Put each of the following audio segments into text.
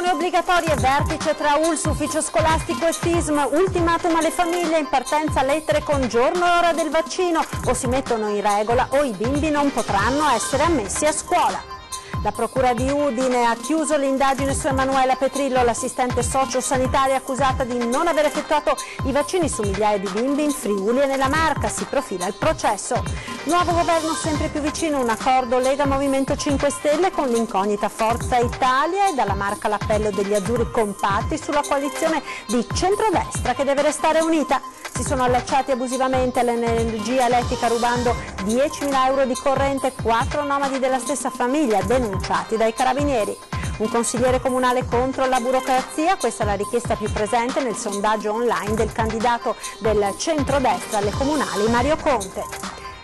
Vaccinazioni obbligatorie, vertice tra ULSS, ufficio scolastico e FISM, ultimatum alle famiglie, in partenza lettere con giorno e ora del vaccino, o si mettono in regola o i bimbi non potranno essere ammessi a scuola. La Procura di Udine ha chiuso l'indagine su Emanuela Petrillo, l'assistente socio-sanitaria accusata di non aver effettuato i vaccini su migliaia di bimbi in Friuli e nella Marca. Si profila il processo. Nuovo governo sempre più vicino, un accordo Lega Movimento 5 Stelle con l'incognita Forza Italia, e dalla Marca l'appello degli azzurri compatti sulla coalizione di centrodestra che deve restare unita. Si sono allacciati abusivamente all'energia elettrica rubando 10.000 euro di corrente 4 nomadi della stessa famiglia denunciati dai carabinieri. Un consigliere comunale contro la burocrazia, questa è la richiesta più presente nel sondaggio online del candidato del centrodestra alle comunali Mario Conte.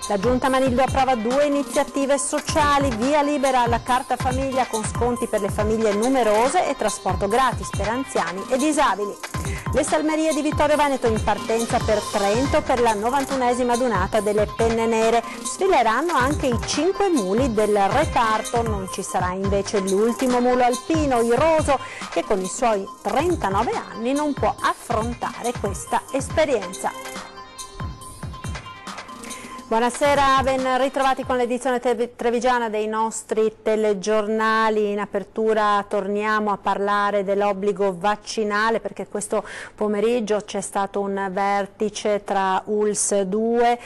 La Giunta Manildo approva 2 iniziative sociali, via libera alla carta famiglia con sconti per le famiglie numerose e trasporto gratis per anziani e disabili. Le salmerie di Vittorio Veneto in partenza per Trento per la 91esima adunata delle Penne Nere. Sfileranno anche i 5 muli del reparto, non ci sarà invece l'ultimo mulo alpino, il Roso, che con i suoi 39 anni non può affrontare questa esperienza. Buonasera, ben ritrovati con l'edizione trevigiana dei nostri telegiornali. In apertura torniamo a parlare dell'obbligo vaccinale, perché questo pomeriggio c'è stato un vertice tra ULSS 2,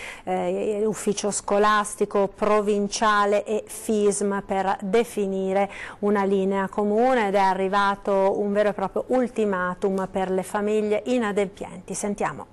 ufficio scolastico provinciale e FISM per definire una linea comune, ed è arrivato un vero e proprio ultimatum per le famiglie inadempienti. Sentiamo.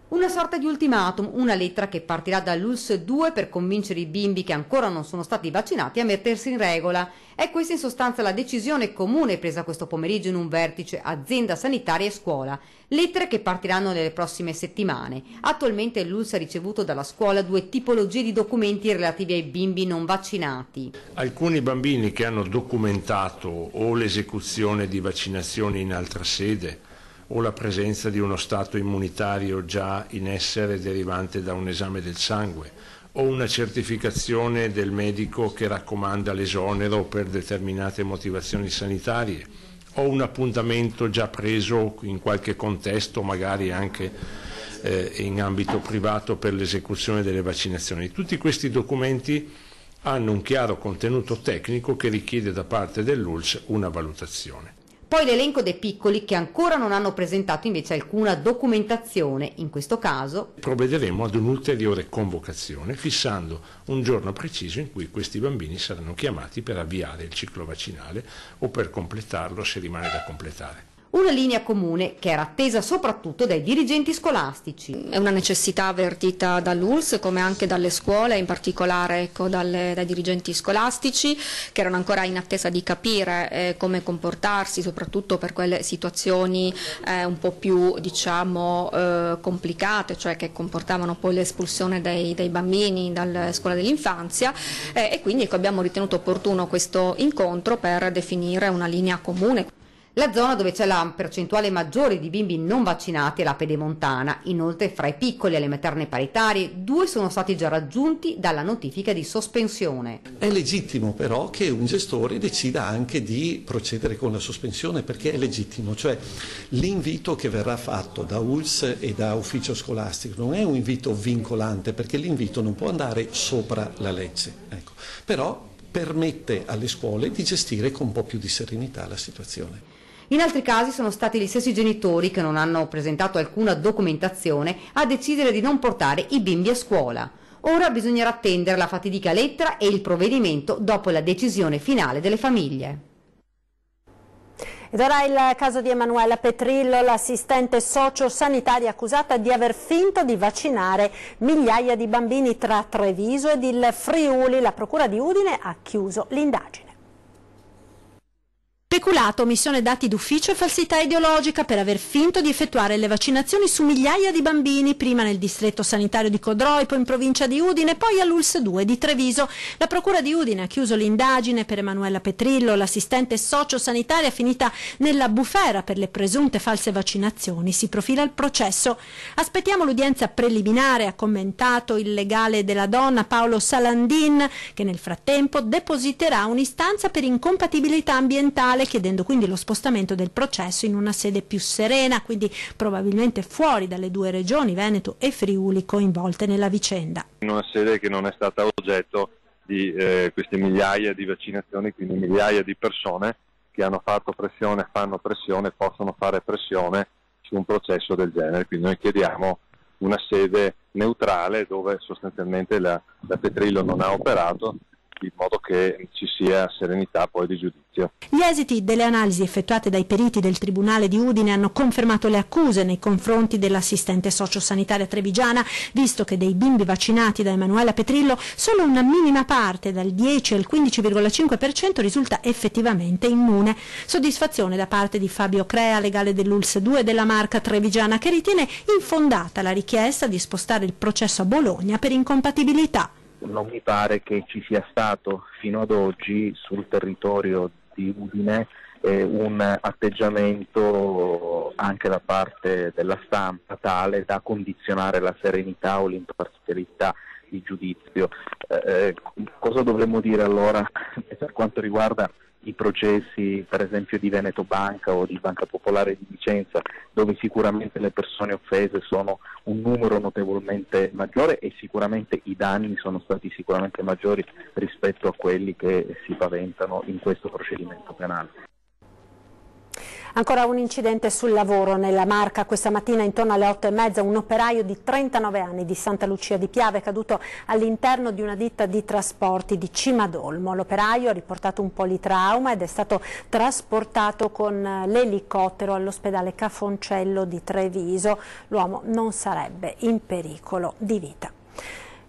Una sorta di ultimatum, una lettera che partirà dall'ULSS 2 per convincere i bimbi che ancora non sono stati vaccinati a mettersi in regola. È questa in sostanza la decisione comune presa questo pomeriggio in un vertice azienda sanitaria e scuola. Lettere che partiranno nelle prossime settimane. Attualmente l'ULSS ha ricevuto dalla scuola 2 tipologie di documenti relativi ai bimbi non vaccinati. Alcuni bambini che hanno documentato o l'esecuzione di vaccinazioni in altra sede o la presenza di uno stato immunitario già in essere derivante da un esame del sangue, o una certificazione del medico che raccomanda l'esonero per determinate motivazioni sanitarie, o un appuntamento già preso in qualche contesto, magari anche in ambito privato, per l'esecuzione delle vaccinazioni. Tutti questi documenti hanno un chiaro contenuto tecnico che richiede da parte dell'ULSS una valutazione. Poi l'elenco dei piccoli che ancora non hanno presentato invece alcuna documentazione. In questo caso provvederemo ad un'ulteriore convocazione, fissando un giorno preciso in cui questi bambini saranno chiamati per avviare il ciclo vaccinale o per completarlo se rimane da completare. Una linea comune che era attesa soprattutto dai dirigenti scolastici. È una necessità avvertita dall'ULSS come anche dalle scuole, in particolare dai dirigenti scolastici, che erano ancora in attesa di capire come comportarsi, soprattutto per quelle situazioni un po' più complicate, cioè che comportavano poi l'espulsione dei bambini dalle scuole dell'infanzia, e quindi abbiamo ritenuto opportuno questo incontro per definire una linea comune. La zona dove c'è la percentuale maggiore di bimbi non vaccinati è la Pedemontana. Inoltre, fra i piccoli e le materne paritarie, 2 sono stati già raggiunti dalla notifica di sospensione. È legittimo però che un gestore decida anche di procedere con la sospensione, perché è legittimo, cioè l'invito che verrà fatto da ULSS e da ufficio scolastico non è un invito vincolante, perché l'invito non può andare sopra la legge, ecco. Però permette alle scuole di gestire con un po' più di serenità la situazione. In altri casi sono stati gli stessi genitori che non hanno presentato alcuna documentazione a decidere di non portare i bimbi a scuola. Ora bisognerà attendere la fatidica lettera e il provvedimento dopo la decisione finale delle famiglie. Ed ora il caso di Emanuela Petrillo, l'assistente socio-sanitaria accusata di aver finto di vaccinare migliaia di bambini tra Treviso ed il Friuli. La Procura di Udine ha chiuso l'indagine. Peculato, omissione dati d'ufficio e falsità ideologica per aver finto di effettuare le vaccinazioni su migliaia di bambini, prima nel distretto sanitario di Codroipo, poi in provincia di Udine, poi all'ULSS 2 di Treviso. La Procura di Udine ha chiuso l'indagine per Emanuela Petrillo, l'assistente socio-sanitaria finita nella bufera per le presunte false vaccinazioni. Si profila il processo. Aspettiamo l'udienza preliminare, ha commentato il legale della donna Paolo Salandin, che nel frattempo depositerà un'istanza per incompatibilità ambientale tribunale, chiedendo quindi lo spostamento del processo in una sede più serena, quindi probabilmente fuori dalle due regioni, Veneto e Friuli, coinvolte nella vicenda. In una sede che non è stata oggetto di queste migliaia di vaccinazioni, quindi migliaia di persone che hanno fatto pressione, fanno pressione, possono fare pressione su un processo del genere. Quindi noi chiediamo una sede neutrale dove sostanzialmente la Petrillo non ha operato, in modo che ci sia serenità poi di giudizio. Gli esiti delle analisi effettuate dai periti del Tribunale di Udine hanno confermato le accuse nei confronti dell'assistente sociosanitaria trevigiana, visto che dei bimbi vaccinati da Emanuela Petrillo solo una minima parte, dal 10 al 15,5%, risulta effettivamente immune. Soddisfazione da parte di Fabio Crea, legale dell'ULSS 2 della Marca trevigiana, che ritiene infondata la richiesta di spostare il processo a Bologna per incompatibilità. Non mi pare che ci sia stato fino ad oggi sul territorio di Udine un atteggiamento anche da parte della stampa tale da condizionare la serenità o l'imparzialità di giudizio. Cosa dovremmo dire allora per quanto riguarda i processi per esempio di Veneto Banca o di Banca Popolare di Vicenza, dove sicuramente le persone offese sono un numero notevolmente maggiore e sicuramente i danni sono stati sicuramente maggiori rispetto a quelli che si paventano in questo procedimento penale. Ancora un incidente sul lavoro nella Marca. Questa mattina intorno alle 8:30 un operaio di 39 anni di Santa Lucia di Piave è caduto all'interno di una ditta di trasporti di Cimadolmo. L'operaio ha riportato un politrauma ed è stato trasportato con l'elicottero all'ospedale Cafoncello di Treviso. L'uomo non sarebbe in pericolo di vita.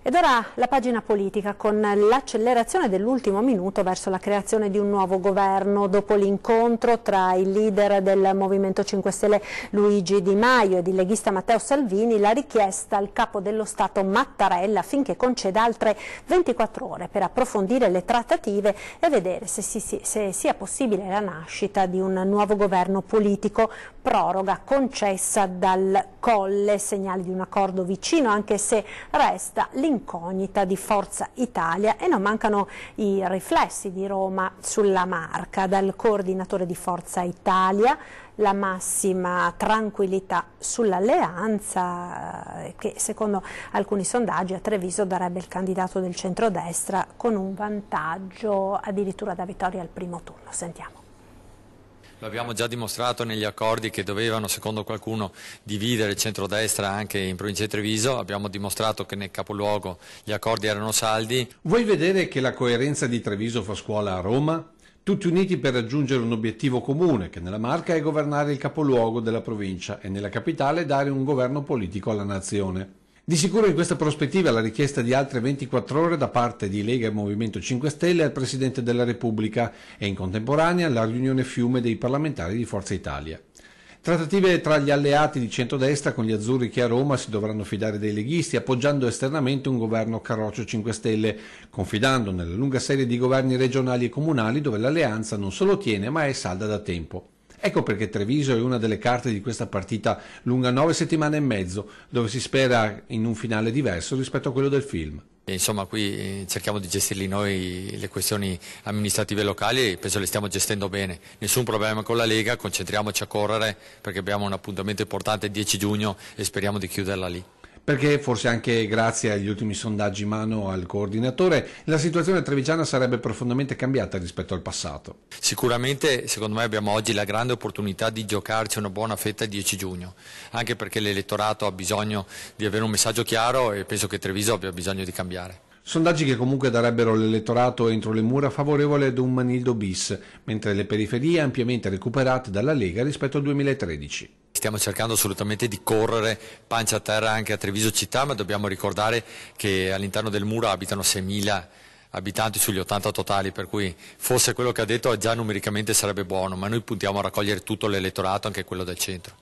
Ed ora la pagina politica, con l'accelerazione dell'ultimo minuto verso la creazione di un nuovo governo. Dopo l'incontro tra il leader del Movimento 5 Stelle Luigi Di Maio ed il leghista Matteo Salvini, la richiesta al capo dello Stato Mattarella affinché conceda altre 24 ore per approfondire le trattative e vedere se sia possibile la nascita di un nuovo governo politico. Proroga concessa dal Colle, segnali di un accordo vicino, anche se resta l'incognita di Forza Italia e non mancano i riflessi di Roma sulla Marca. Dal coordinatore di Forza Italia la massima tranquillità sull'alleanza che secondo alcuni sondaggi a Treviso darebbe il candidato del centrodestra con un vantaggio addirittura da vittoria al primo turno. Sentiamo. Lo abbiamo già dimostrato negli accordi che dovevano, secondo qualcuno, dividere il centrodestra anche in provincia di Treviso. Abbiamo dimostrato che nel capoluogo gli accordi erano saldi. Vuoi vedere che la coerenza di Treviso fa scuola a Roma? Tutti uniti per raggiungere un obiettivo comune, che nella Marca è governare il capoluogo della provincia e nella capitale dare un governo politico alla nazione. Di sicuro in questa prospettiva la richiesta di altre 24 ore da parte di Lega e Movimento 5 Stelle al Presidente della Repubblica e in contemporanea la riunione fiume dei parlamentari di Forza Italia. Trattative tra gli alleati di centrodestra con gli azzurri che a Roma si dovranno fidare dei leghisti, appoggiando esternamente un governo Carroccio 5 Stelle, confidando nella lunga serie di governi regionali e comunali dove l'alleanza non solo tiene ma è salda da tempo. Ecco perché Treviso è una delle carte di questa partita lunga 9 settimane e mezzo, dove si spera in un finale diverso rispetto a quello del film. Insomma, qui cerchiamo di gestirli noi le questioni amministrative locali e penso le stiamo gestendo bene. Nessun problema con la Lega, concentriamoci a correre perché abbiamo un appuntamento importante il 10 giugno e speriamo di chiuderla lì. Perché forse anche grazie agli ultimi sondaggi in mano al coordinatore la situazione trevigiana sarebbe profondamente cambiata rispetto al passato. Sicuramente secondo me abbiamo oggi la grande opportunità di giocarci una buona fetta il 10 giugno, anche perché l'elettorato ha bisogno di avere un messaggio chiaro e penso che Treviso abbia bisogno di cambiare. Sondaggi che comunque darebbero l'elettorato entro le mura favorevole ad un Manildo bis, mentre le periferie ampiamente recuperate dalla Lega rispetto al 2013. Stiamo cercando assolutamente di correre pancia a terra anche a Treviso città, ma dobbiamo ricordare che all'interno del muro abitano 6.000 abitanti sugli 80 totali, per cui fosse quello che ha detto già numericamente sarebbe buono, ma noi puntiamo a raccogliere tutto l'elettorato, anche quello del centro.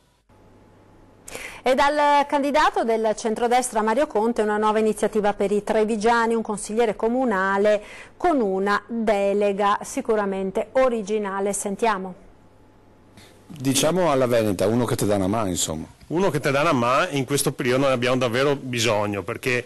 E dal candidato del centrodestra Mario Conte una nuova iniziativa per i trevigiani, un consigliere comunale con una delega sicuramente originale. Sentiamo. Diciamo alla Veneta, uno che ti dà una mano, insomma. Uno che ti dà una mano, in questo periodo ne abbiamo davvero bisogno, perché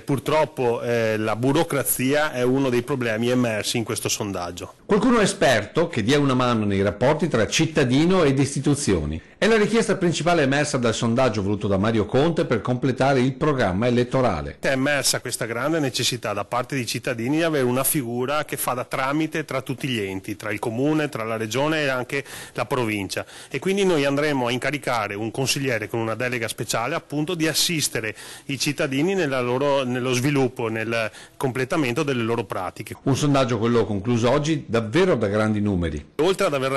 purtroppo la burocrazia è uno dei problemi emersi in questo sondaggio. Qualcuno esperto che dia una mano nei rapporti tra cittadino ed istituzioni. È la richiesta principale emersa dal sondaggio voluto da Mario Conte per completare il programma elettorale. È emersa questa grande necessità da parte dei cittadini di avere una figura che fa da tramite tra tutti gli enti, tra il comune, tra la regione e anche la provincia. E quindi noi andremo a incaricare un consigliere con una delega speciale appunto di assistere i cittadini nello sviluppo, nel completamento delle loro pratiche. Un sondaggio, quello concluso oggi, davvero da grandi numeri. Oltre ad aver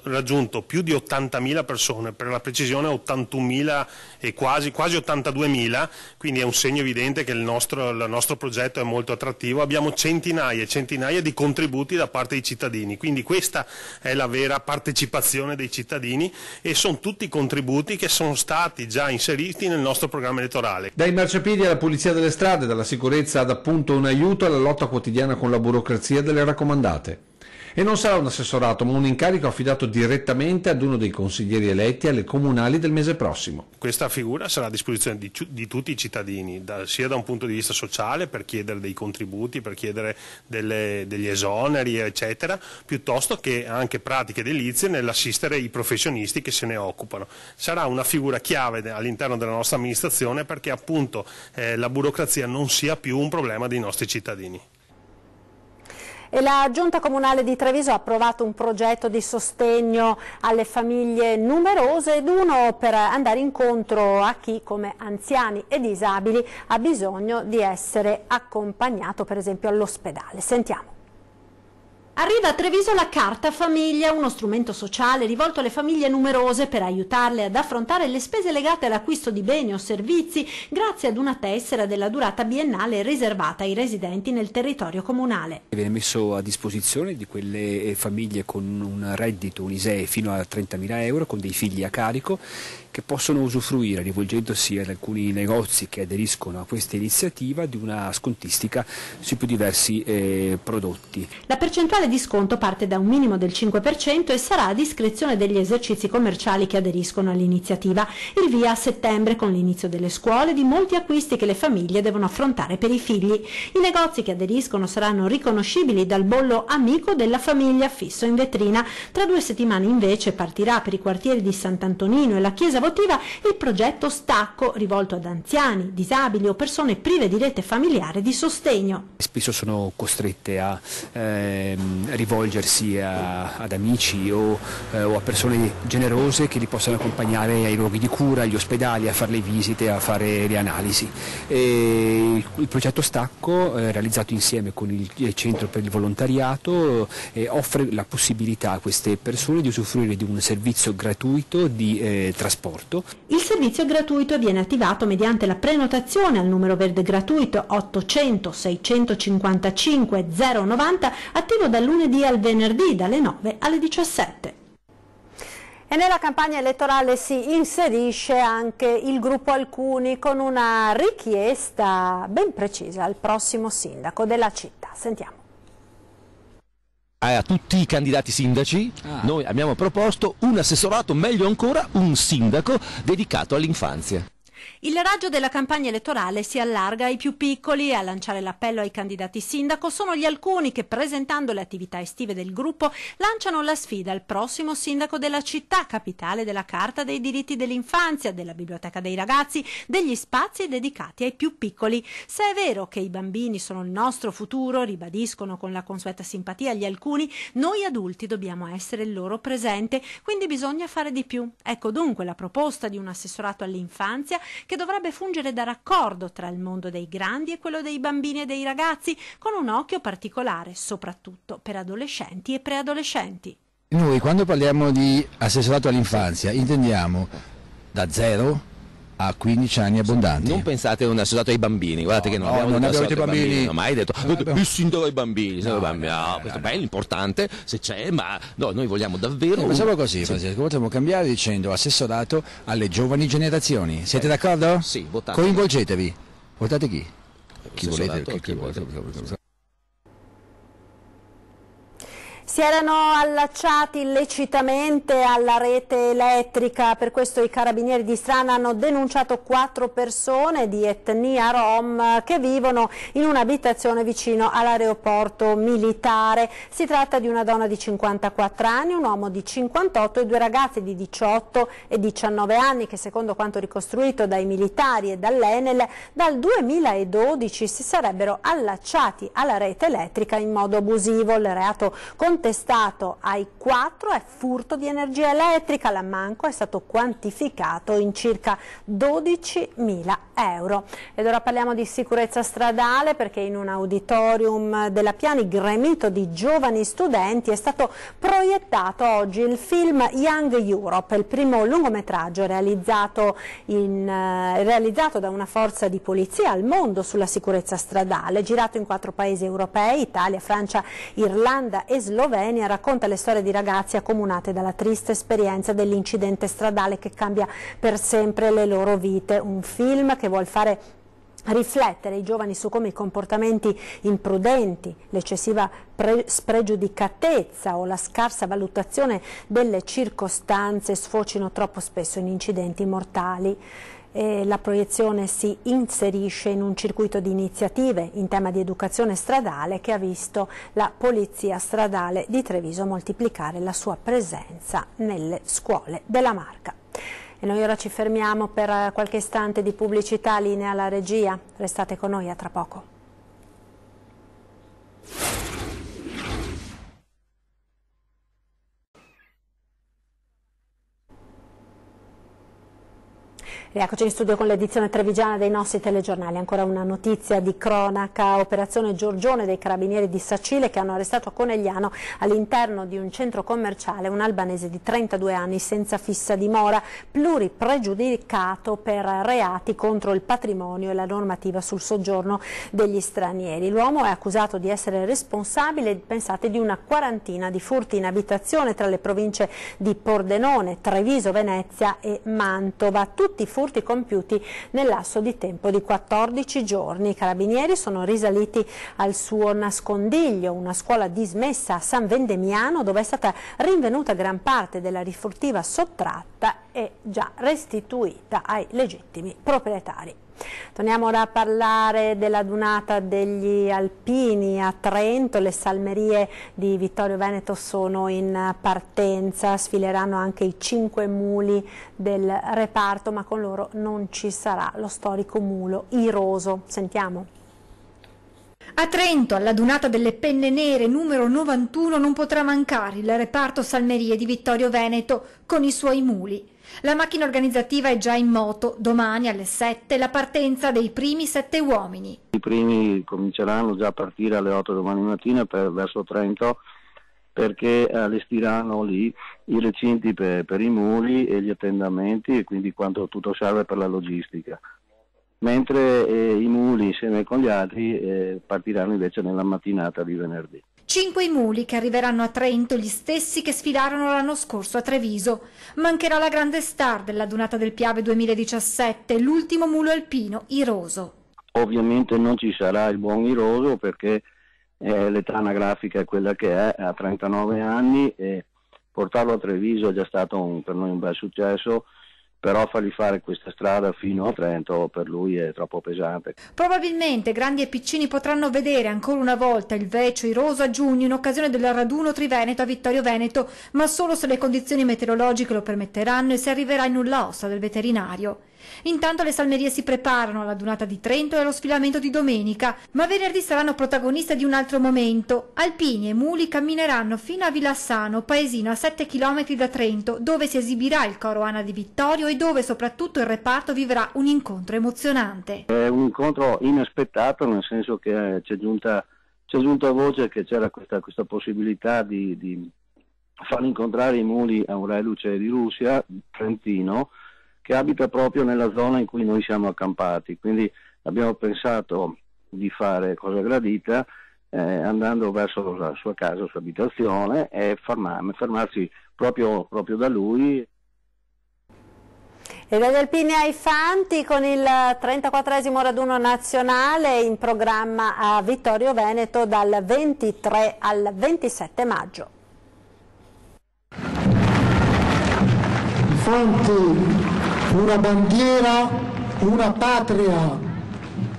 raggiunto più di 80.000 persone, per la precisione 81.000 e quasi 82.000, quindi è un segno evidente che il nostro progetto è molto attrattivo, abbiamo centinaia e centinaia di contributi da parte dei cittadini, quindi questa è la vera partecipazione dei cittadini e sono tutti contributi che sono stati già inseriti nel nostro programma elettorale. Dai marciapiedi alla pulizia delle strade, dalla sicurezza ad appunto un aiuto alla lotta quotidiana con la burocrazia delle raccomandate. E non sarà un assessorato, ma un incarico affidato direttamente ad uno dei consiglieri eletti alle comunali del mese prossimo. Questa figura sarà a disposizione di tutti i cittadini, sia da un punto di vista sociale, per chiedere dei contributi, per chiedere degli esoneri, eccetera, piuttosto che anche pratiche edilizie nell'assistere i professionisti che se ne occupano. Sarà una figura chiave all'interno della nostra amministrazione perché appunto la burocrazia non sia più un problema dei nostri cittadini. E la Giunta Comunale di Treviso ha approvato un progetto di sostegno alle famiglie numerose ed uno per andare incontro a chi, come anziani e disabili, ha bisogno di essere accompagnato per esempio all'ospedale. Sentiamo. Arriva a Treviso la Carta Famiglia, uno strumento sociale rivolto alle famiglie numerose per aiutarle ad affrontare le spese legate all'acquisto di beni o servizi grazie ad una tessera della durata biennale riservata ai residenti nel territorio comunale. Viene messo a disposizione di quelle famiglie con un reddito, un ISEE fino a 30.000 euro, con dei figli a carico, che possono usufruire, rivolgendosi ad alcuni negozi che aderiscono a questa iniziativa, di una scontistica sui più diversi prodotti. La percentuale di sconto parte da un minimo del 5% e sarà a discrezione degli esercizi commerciali che aderiscono all'iniziativa. Il via a settembre con l'inizio delle scuole di molti acquisti che le famiglie devono affrontare per i figli. I negozi che aderiscono saranno riconoscibili dal bollo Amico della famiglia fisso in vetrina. Tra 2 settimane invece partirà per i quartieri di Sant'Antonino e la Chiesa Votiva il progetto Stacco, rivolto ad anziani, disabili o persone prive di rete familiare di sostegno. Spesso sono costrette a rivolgersi ad amici o a persone generose che li possano accompagnare ai luoghi di cura, agli ospedali, a fare le visite, a fare le analisi. Il progetto Stacco, realizzato insieme con il Centro per il Volontariato, offre la possibilità a queste persone di usufruire di un servizio gratuito di trasporto. Il servizio gratuito viene attivato mediante la prenotazione al numero verde gratuito 800 655 090, attivo dal lunedì al venerdì dalle 9 alle 17. E nella campagna elettorale si inserisce anche il gruppo Alcuni con una richiesta ben precisa al prossimo sindaco della città. Sentiamo. A tutti i candidati sindaci noi abbiamo proposto un assessorato, meglio ancora un sindaco dedicato all'infanzia. Il raggio della campagna elettorale si allarga ai più piccoli e a lanciare l'appello ai candidati sindaco sono gli Alcuni che, presentando le attività estive del gruppo, lanciano la sfida al prossimo sindaco della città, capitale della Carta dei diritti dell'infanzia, della biblioteca dei ragazzi, degli spazi dedicati ai più piccoli. Se è vero che i bambini sono il nostro futuro, ribadiscono con la consueta simpatia gli Alcuni, noi adulti dobbiamo essere il loro presente, quindi bisogna fare di più. Ecco dunque la proposta di un assessorato all'infanzia che dovrebbe fungere da raccordo tra il mondo dei grandi e quello dei bambini e dei ragazzi, con un occhio particolare soprattutto per adolescenti e preadolescenti. Noi quando parliamo di assessorato all'infanzia intendiamo da 0 a 15 anni abbondanti. Non pensate a un assessorato ai bambini, guardate che non abbiamo detto bambini. Non mai detto il sindaco ai bambini. Questo è bello, importante se c'è, ma no, noi vogliamo davvero. Facciamo così, Francesco, potremmo cambiare dicendo assessorato alle giovani generazioni. Siete d'accordo? Sì, votate. Coinvolgetevi. Votate chi? Chi volete? Si erano allacciati illecitamente alla rete elettrica, per questo i carabinieri di Strana hanno denunciato 4 persone di etnia rom che vivono in un'abitazione vicino all'aeroporto militare. Si tratta di una donna di 54 anni, un uomo di 58 e 2 ragazzi di 18 e 19 anni che, secondo quanto ricostruito dai militari e dall'Enel, dal 2012 si sarebbero allacciati alla rete elettrica in modo abusivo. Il reato contestato ai 4 è furto di energia elettrica. L'ammanco è stato quantificato in circa 12.000 euro. Ed ora parliamo di sicurezza stradale, perché in un auditorium della Piani gremito di giovani studenti è stato proiettato oggi il film Young Europe, il primo lungometraggio realizzato da una forza di polizia al mondo sulla sicurezza stradale. Girato in 4 paesi europei, Italia, Francia, Irlanda e Slovenia, racconta le storie di ragazzi accomunate dalla triste esperienza dell'incidente stradale che cambia per sempre le loro vite. Un film che vuol fare riflettere i giovani su come i comportamenti imprudenti, l'eccessiva spregiudicatezza o la scarsa valutazione delle circostanze sfocino troppo spesso in incidenti mortali. La proiezione si inserisce in un circuito di iniziative in tema di educazione stradale che ha visto la Polizia Stradale di Treviso moltiplicare la sua presenza nelle scuole della Marca. E noi ora ci fermiamo per qualche istante di pubblicità, linea alla regia. Restate con noi, a tra poco. Rieccoci in studio con l'edizione trevigiana dei nostri telegiornali. Ancora una notizia di cronaca: operazione Giorgione dei carabinieri di Sacile che hanno arrestato a Conegliano, all'interno di un centro commerciale, un albanese di 32 anni senza fissa dimora, pluripregiudicato per reati contro il patrimonio e la normativa sul soggiorno degli stranieri. L'uomo è accusato di essere responsabile, pensate, di una quarantina di furti in abitazione tra le province di Pordenone, Treviso, Venezia e Mantova. Tutti furti compiuti nell'arco di tempo di 14 giorni. I carabinieri sono risaliti al suo nascondiglio, una scuola dismessa a San Vendemiano, dove è stata rinvenuta gran parte della rifurtiva sottratta e già restituita ai legittimi proprietari. Torniamo ora a parlare della dunata degli alpini a Trento. Le salmerie di Vittorio Veneto sono in partenza, sfileranno anche i 5 muli del reparto, ma con loro non ci sarà lo storico mulo Iroso. Sentiamo. A Trento, alla dunata delle Penne Nere numero 91, non potrà mancare il reparto salmerie di Vittorio Veneto con i suoi muli. La macchina organizzativa è già in moto. Domani alle 7 la partenza dei primi 7 uomini. I primi cominceranno già a partire alle 8 domani mattina verso Trento, perché allestiranno lì i recinti per i muli e gli attendamenti, e quindi tutto serve per la logistica. Mentre i muli insieme con gli altri partiranno invece nella mattinata di venerdì. 5 muli che arriveranno a Trento, gli stessi che sfilarono l'anno scorso a Treviso. Mancherà la grande star della dunata del Piave 2017, l'ultimo mulo alpino, Iroso. Ovviamente non ci sarà il buon Iroso, perché l'età anagrafica è quella che è, ha 39 anni, e portarlo a Treviso è già stato per noi un bel successo. Però fargli fare questa strada fino a Trento per lui è troppo pesante. Probabilmente grandi e piccini potranno vedere ancora una volta il vecchio Iroso a giugno in occasione del raduno Triveneto a Vittorio Veneto, ma solo se le condizioni meteorologiche lo permetteranno e se arriverà il nulla osta del veterinario. Intanto le salmerie si preparano alla dunata di Trento e allo sfilamento di domenica, ma venerdì saranno protagoniste di un altro momento. Alpini e muli cammineranno fino a Vilassano, paesino a 7 km da Trento, dove si esibirà il coro Anna di Vittorio e dove soprattutto il reparto vivrà un incontro emozionante. È un incontro inaspettato, nel senso che c'è giunta voce che c'era questa possibilità di far incontrare i muli a un reduce di Russia, trentino, che abita proprio nella zona in cui noi siamo accampati. Quindi abbiamo pensato di fare cosa gradita, andando verso la sua casa, la sua abitazione, e fermarsi proprio da lui. E dagli alpini ai fanti, con il 34esimo raduno nazionale in programma a Vittorio Veneto dal 23 al 27 maggio. Fanti, una bandiera, una patria.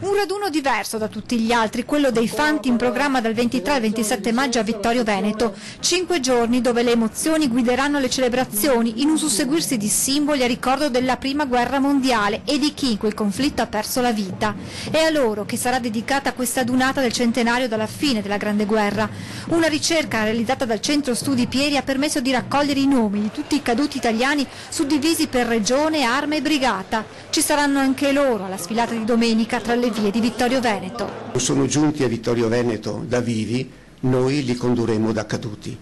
Un raduno diverso da tutti gli altri, quello dei Fanti, in programma dal 23 al 27 maggio a Vittorio Veneto. 5 giorni dove le emozioni guideranno le celebrazioni in un susseguirsi di simboli a ricordo della Prima Guerra Mondiale e di chi in quel conflitto ha perso la vita. È a loro che sarà dedicata questa adunata del centenario dalla fine della Grande Guerra. Una ricerca realizzata dal Centro Studi Pieri ha permesso di raccogliere i nomi di tutti i caduti italiani suddivisi per regione, arma e brigata. Ci saranno anche loro alla sfilata di domenica tra le vie di Vittorio Veneto. Sono giunti a Vittorio Veneto da vivi, noi li condurremo da caduti.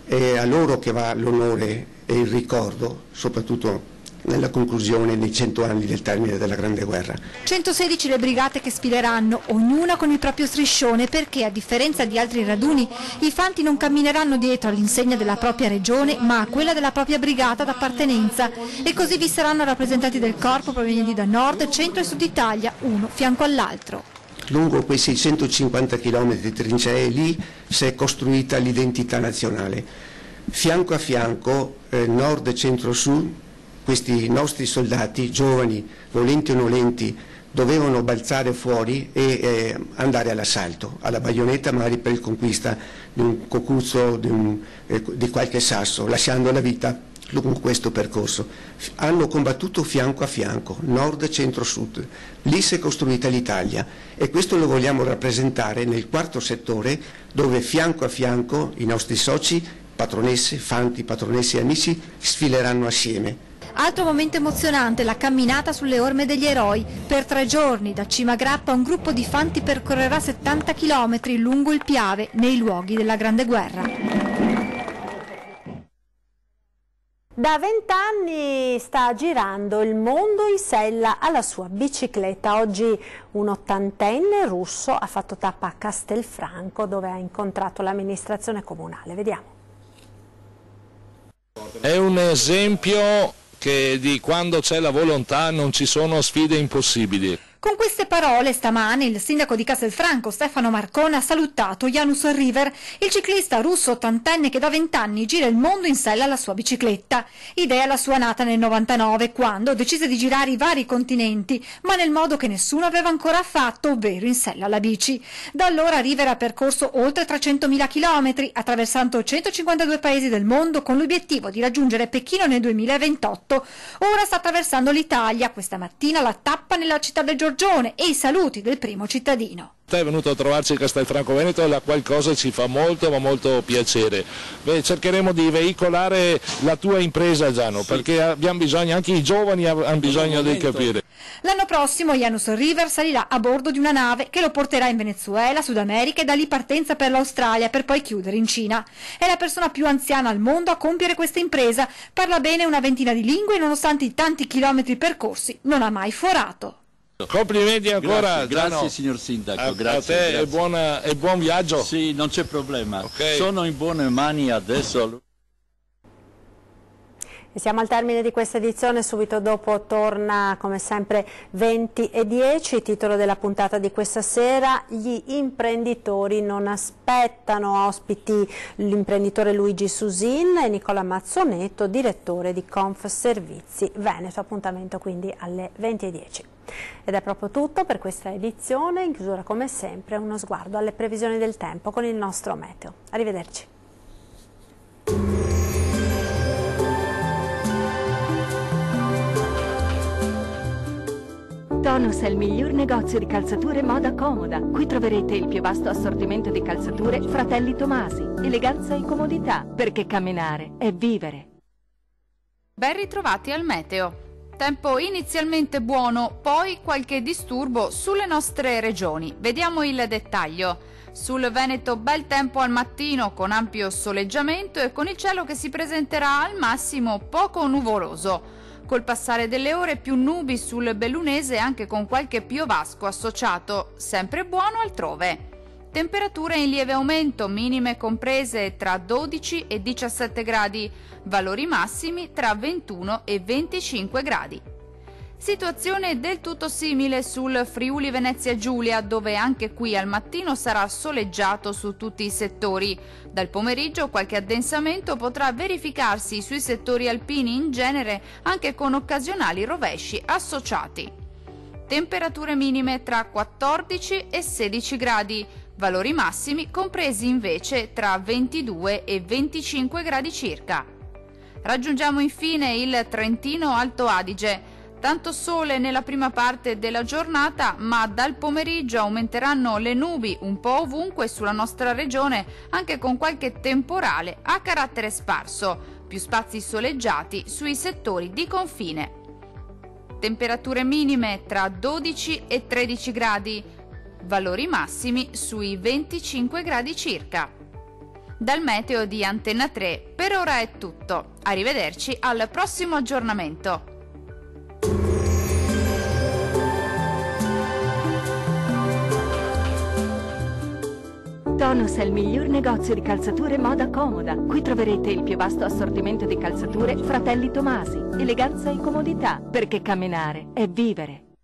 È a loro che va l'onore e il ricordo, soprattutto nella conclusione dei 100 anni del termine della Grande Guerra. 116 le brigate che sfileranno, ognuna con il proprio striscione, perché a differenza di altri raduni i Fanti non cammineranno dietro all'insegna della propria regione ma a quella della propria brigata d'appartenenza, e così vi saranno rappresentanti del corpo provenienti da nord, centro e sud Italia, uno fianco all'altro. Lungo quei 650 km di trincee lì si è costruita l'identità nazionale. Fianco a fianco, nord, centro, sud, questi nostri soldati, giovani, volenti o nolenti, dovevano balzare fuori e andare all'assalto, alla baionetta, magari per il conquista di un cocuzzo, di qualche sasso, lasciando la vita lungo questo percorso. Hanno combattuto fianco a fianco, nord, centro, sud. Lì si è costruita l'Italia e questo lo vogliamo rappresentare nel quarto settore, dove fianco a fianco i nostri soci, patronesse, Fanti, patronesse e amici, sfileranno assieme. Altro momento emozionante, la camminata sulle orme degli eroi. Per 3 giorni, da Cima a Grappa, un gruppo di Fanti percorrerà 70 km lungo il Piave, nei luoghi della Grande Guerra. Da 20 anni sta girando il mondo in sella alla sua bicicletta. Oggi un 80enne russo ha fatto tappa a Castelfranco, dove ha incontrato l'amministrazione comunale. Vediamo. È un esempio che di quando c'è la volontà non ci sono sfide impossibili. Con queste parole stamane il sindaco di Castelfranco, Stefano Marcone, ha salutato Janus River, il ciclista russo 80enne che da 20 anni gira il mondo in sella alla sua bicicletta. Idea la sua nata nel 99, quando decise di girare i vari continenti, ma nel modo che nessuno aveva ancora fatto, ovvero in sella alla bici. Da allora River ha percorso oltre 300.000 chilometri, attraversando 152 paesi del mondo con l'obiettivo di raggiungere Pechino nel 2028. Ora sta attraversando l'Italia, questa mattina la tappa nella città del Giorgione e i saluti del primo cittadino. È venuto a trovarci a Castelfranco Veneto e la qualcosa ci fa molto ma molto piacere. Cercheremo di veicolare la tua impresa, Giano, sì, perché abbiamo bisogno, anche i giovani hanno bisogno di capire. L'anno prossimo Janus River salirà a bordo di una nave che lo porterà in Venezuela, Sud America e da lì partenza per l'Australia per poi chiudere in Cina. È la persona più anziana al mondo a compiere questa impresa, parla bene una ventina di lingue e nonostante i tanti chilometri percorsi non ha mai forato. Complimenti ancora, grazie signor Sindaco, grazie. A te grazie. E buon viaggio. Sì, non c'è problema, okay. Sono in buone mani adesso. E siamo al termine di questa edizione, subito dopo torna come sempre 20:10, titolo della puntata di questa sera: gli imprenditori non aspettano. Ospiti l'imprenditore Luigi Susin e Nicola Mazzonetto, direttore di Conf Servizi Veneto. Appuntamento quindi alle 20:10. Ed è proprio tutto per questa edizione. In chiusura come sempre uno sguardo alle previsioni del tempo con il nostro meteo. Arrivederci. Tonus è il miglior negozio di calzature moda comoda. Qui troverete il più vasto assortimento di calzature Fratelli Tomasi. Eleganza e comodità, perché camminare è vivere. Ben ritrovati al meteo. Tempo inizialmente buono, poi qualche disturbo sulle nostre regioni. Vediamo il dettaglio. Sul Veneto bel tempo al mattino con ampio soleggiamento e con il cielo che si presenterà al massimo poco nuvoloso. Col passare delle ore più nubi sul Bellunese, anche con qualche piovasco associato, sempre buono altrove. Temperature in lieve aumento, minime comprese tra 12 e 17 gradi, valori massimi tra 21 e 25 gradi. Situazione del tutto simile sul Friuli Venezia Giulia, dove anche qui al mattino sarà soleggiato su tutti i settori. Dal pomeriggio qualche addensamento potrà verificarsi sui settori alpini in genere, anche con occasionali rovesci associati. Temperature minime tra 14 e 16 gradi, valori massimi compresi invece tra 22 e 25 gradi circa. Raggiungiamo infine il Trentino Alto Adige. Tanto sole nella prima parte della giornata, ma dal pomeriggio aumenteranno le nubi un po' ovunque sulla nostra regione, anche con qualche temporale a carattere sparso, più spazi soleggiati sui settori di confine. Temperature minime tra 12 e 13 gradi, valori massimi sui 25 gradi circa. Dal meteo di Antenna 3 per ora è tutto. Arrivederci al prossimo aggiornamento. Tonus è il miglior negozio di calzature moda comoda. Qui troverete il più vasto assortimento di calzature Fratelli Tomasi. Eleganza e comodità, perché camminare è vivere.